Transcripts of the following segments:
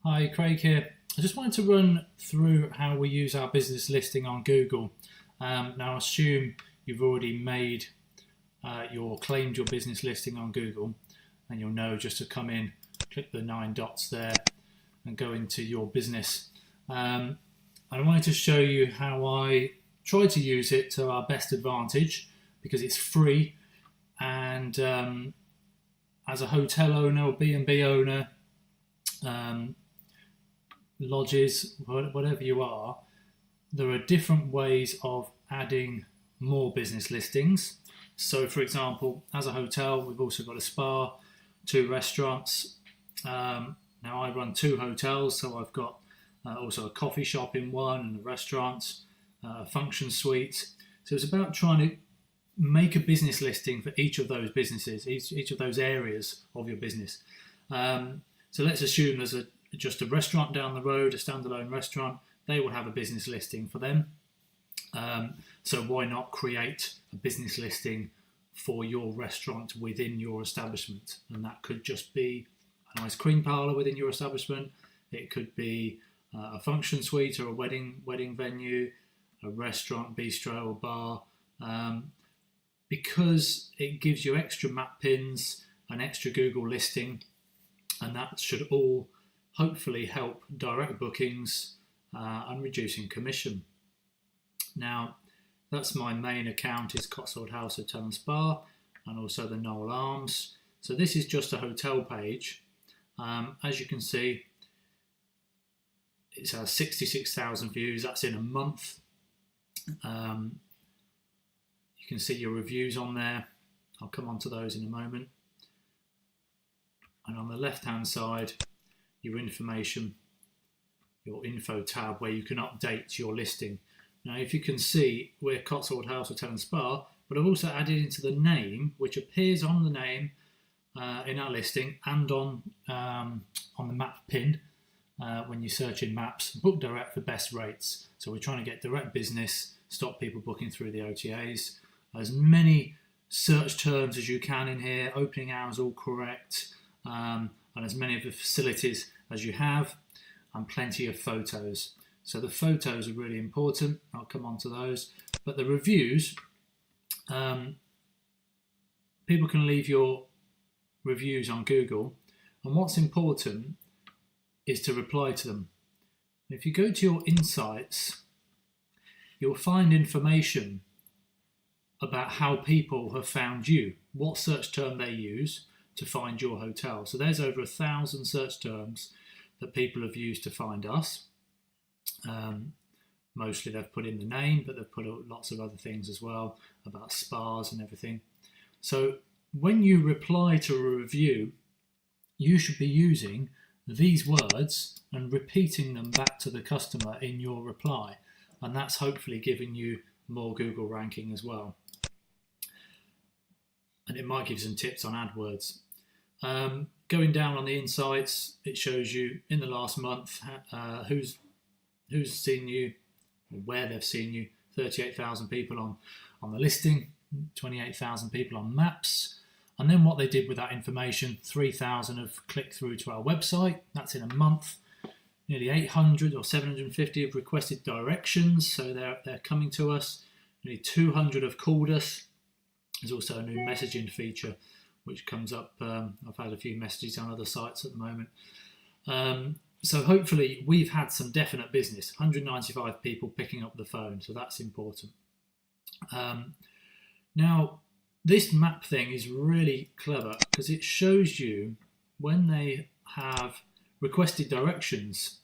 Hi, Craig here. I just wanted to run through how we use our business listing on Google. Now, I assume you've already made claimed your business listing on Google, and you'll know just to come in, click the 9 dots there, and go into your business. I wanted to show you how I try to use it to our best advantage because it's free, and as a hotel owner or B&B owner, lodges, whatever you are, there are different ways of adding more business listings. So, for example, as a hotel, we've also got a spa, 2 restaurants. Now, I run 2 hotels, so I've got also a coffee shop in one and a restaurant, a function suite. So it's about trying to make a business listing for each of those businesses, each of those areas of your business. So let's assume there's just a restaurant down the road, a standalone restaurant. They will have a business listing for them. So why not create a business listing for your restaurant within your establishment? And that could just be an ice cream parlour within your establishment. It could be a function suite or a wedding venue, a restaurant, bistro or bar, because it gives you extra map pins, an extra Google listing, and that should all hopefully help direct bookings and reducing commission. Now, that's my main account is Cotswold House Hotel and Spa, and also the Knoll Arms. So this is just a hotel page. As you can see, it has 66,000 views. That's in a month. You can see your reviews on there. I'll come on to those in a moment. And on the left-hand side, your information, your info tab where you can update your listing. Now, if you can see, we're Cotswold House Hotel and Spa, but I've also added into the name, which appears on the name in our listing and on the map pin when you search in maps, book direct for best rates. So we're trying to get direct business, stop people booking through the OTAs. As many search terms as you can in here, opening hours all correct, and as many of the facilities as you have, and plenty of photos. So the photos are really important. I'll come on to those. But the reviews, people can leave your reviews on Google, and what's important is to reply to them. If you go to your insights, you'll find information about how people have found you, what search term they use to find your hotel. So there's over 1,000 search terms that people have used to find us. Mostly they've put in the name, but they've put lots of other things as well about spas and everything. So when you reply to a review, you should be using these words and repeating them back to the customer in your reply. And that's hopefully giving you more Google ranking as well. And it might give some tips on AdWords. Going down on the insights, it shows you in the last month who's seen you, or where they've seen you. 38,000 people on the listing, 28,000 people on maps, and then what they did with that information. 3,000 have clicked through to our website. That's in a month. Nearly 800 or 750 have requested directions, so they're coming to us. Nearly 200 have called us. There's also a new messaging feature which comes up. I've had a few messages on other sites at the moment. So hopefully we've had some definite business. 195 people picking up the phone, so that's important. Now, this map thing is really clever because it shows you when they have requested directions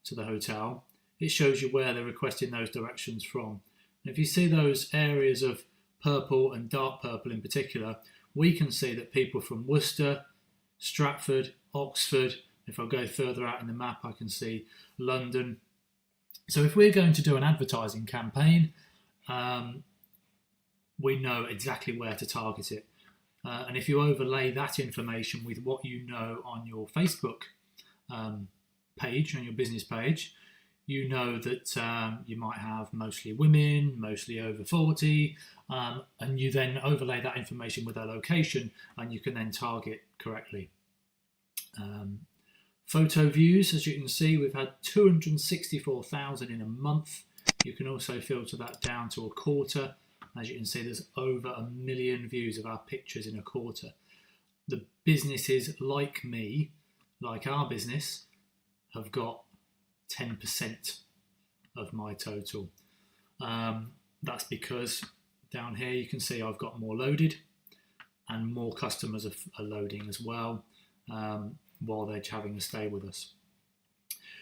to the hotel, it shows you where they're requesting those directions from. And if you see those areas of purple and dark purple in particular, we can see that people from Worcester, Stratford, Oxford, if I go further out in the map, I can see London. So if we're going to do an advertising campaign, we know exactly where to target it. And if you overlay that information with what you know on your Facebook page, on your business page, you know that you might have mostly women, mostly over 40, and you then overlay that information with their location, and you can then target correctly. Photo views, as you can see, we've had 264,000 in a month. You can also filter that down to a quarter. As you can see, there's over 1 million views of our pictures in a quarter. The businesses like me, like our business, have got 10% of my total. That's because down here you can see I've got more loaded, and more customers are loading as well while they're having a stay with us.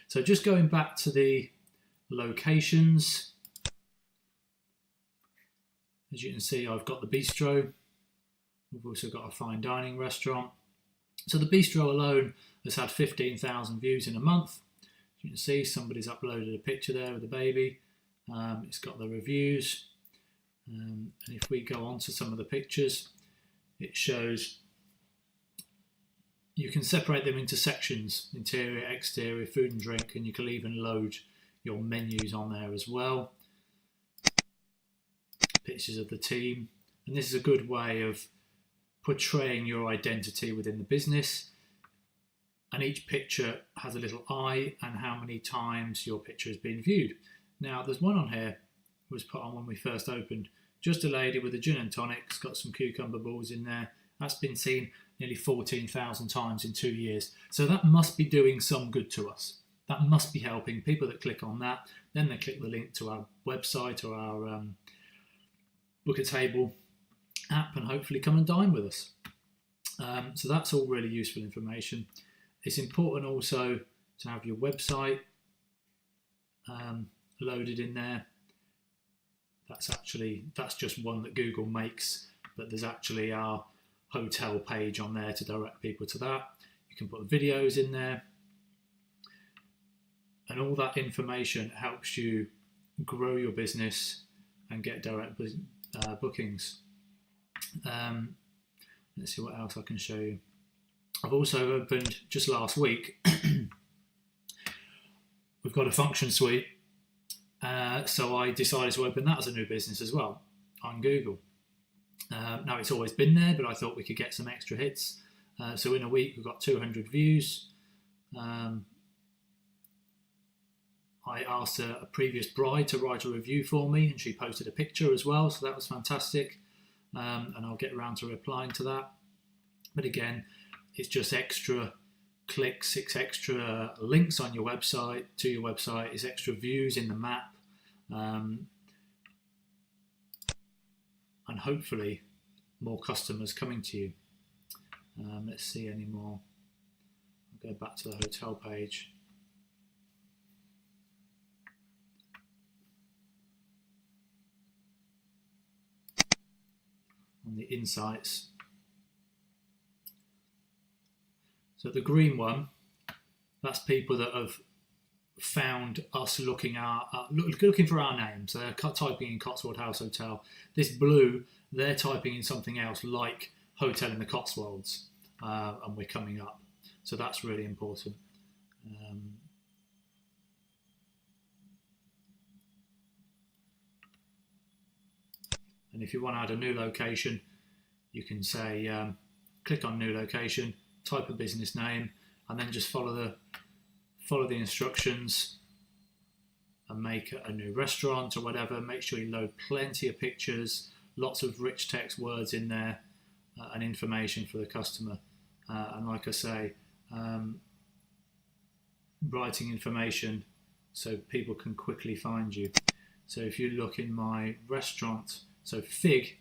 So just going back to the locations, as you can see, I've got the bistro. We've also got a fine dining restaurant. So the bistro alone has had 15,000 views in a month. As you can see, somebody's uploaded a picture there with a baby. It's got the reviews. And if we go on to some of the pictures, it shows you can separate them into sections: interior, exterior, food and drink, and you can even load your menus on there as well. Pictures of the team, and this is a good way of portraying your identity within the business. And each picture has a little eye and how many times your picture has been viewed. Now there's one on here, was put on when we first opened, just a lady with a gin and tonic, it's got some cucumber balls in there. That's been seen nearly 14,000 times in 2 years. So that must be doing some good to us. That must be helping people that click on that. Then they click the link to our website or our Book a Table app and hopefully come and dine with us. So that's all really useful information. It's important also to have your website loaded in there. That's just one that Google makes, but there's actually our hotel page on there to direct people to that. You can put videos in there, and all that information helps you grow your business and get direct bookings. Let's see what else I can show you. I've also opened just last week. We've got a function suite, so I decided to open that as a new business as well on Google. Now it's always been there, but I thought we could get some extra hits. So in a week we've got 200 views. I asked a previous bride to write a review for me, and she posted a picture as well, so that was fantastic. And I'll get around to replying to that. But again, it's just extra clicks, it's extra links on your website, to your website, it's extra views in the map. And hopefully more customers coming to you. Let's see any more. I'll go back to the hotel page. On the insights. So the green one, that's people that have found us looking for our name. So they're typing in Cotswold House Hotel. This blue, they're typing in something else like Hotel in the Cotswolds, and we're coming up. So that's really important. And if you want to add a new location, you can say, click on new location, type a business name, and then just follow the instructions and make a new restaurant or whatever. Make sure you load plenty of pictures, lots of rich text words in there, and information for the customer. And like I say, writing information so people can quickly find you. So if you look in my restaurant, so Fig,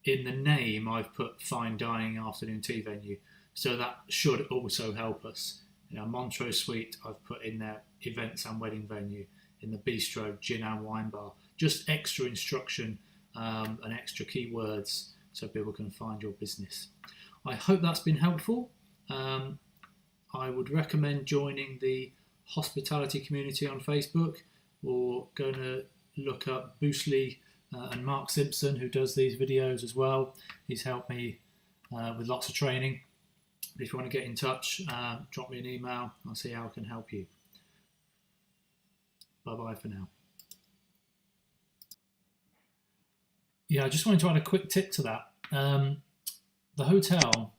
in the name I've put fine dining afternoon tea venue. So that should also help us. In our Montrose Suite, I've put in there events and wedding venue. In the bistro, gin and wine bar. Just extra instruction and extra keywords so people can find your business. I hope that's been helpful. I would recommend joining the hospitality community on Facebook, or going to look up Boostly and Mark Simpson, who does these videos as well. He's helped me with lots of training. If you want to get in touch, drop me an email. I'll see how I can help you. Bye-bye for now. Yeah, I just wanted to add a quick tip to that. The hotel,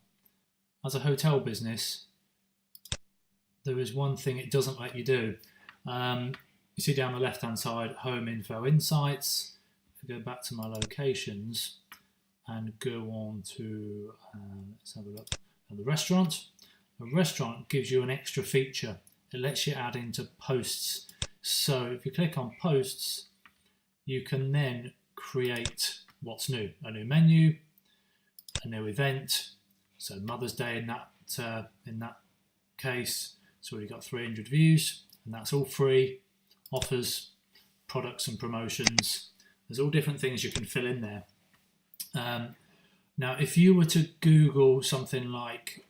as a hotel business, there is one thing it doesn't let you do. You see down the left hand side, Home Info Insights. If we go back to my locations and go on to, let's have a look at the restaurant. A restaurant gives you an extra feature. It lets you add into posts. So if you click on posts, you can then create what's new, a new menu, a new event. So Mother's Day in that case, it's already got 300 views, and that's all free. Offers, products and promotions. There's all different things you can fill in there. Now, if you were to Google something like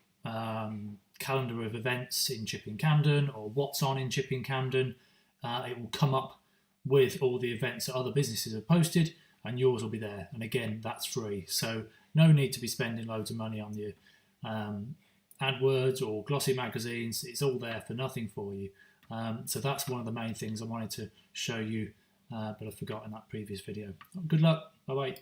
calendar of events in Chipping Campden or what's on in Chipping Campden, it will come up with all the events that other businesses have posted, and yours will be there. And again, that's free. So no need to be spending loads of money on your AdWords or glossy magazines. It's all there for nothing for you. So that's one of the main things I wanted to show you, but I forgot in that previous video. Good luck. Bye-bye.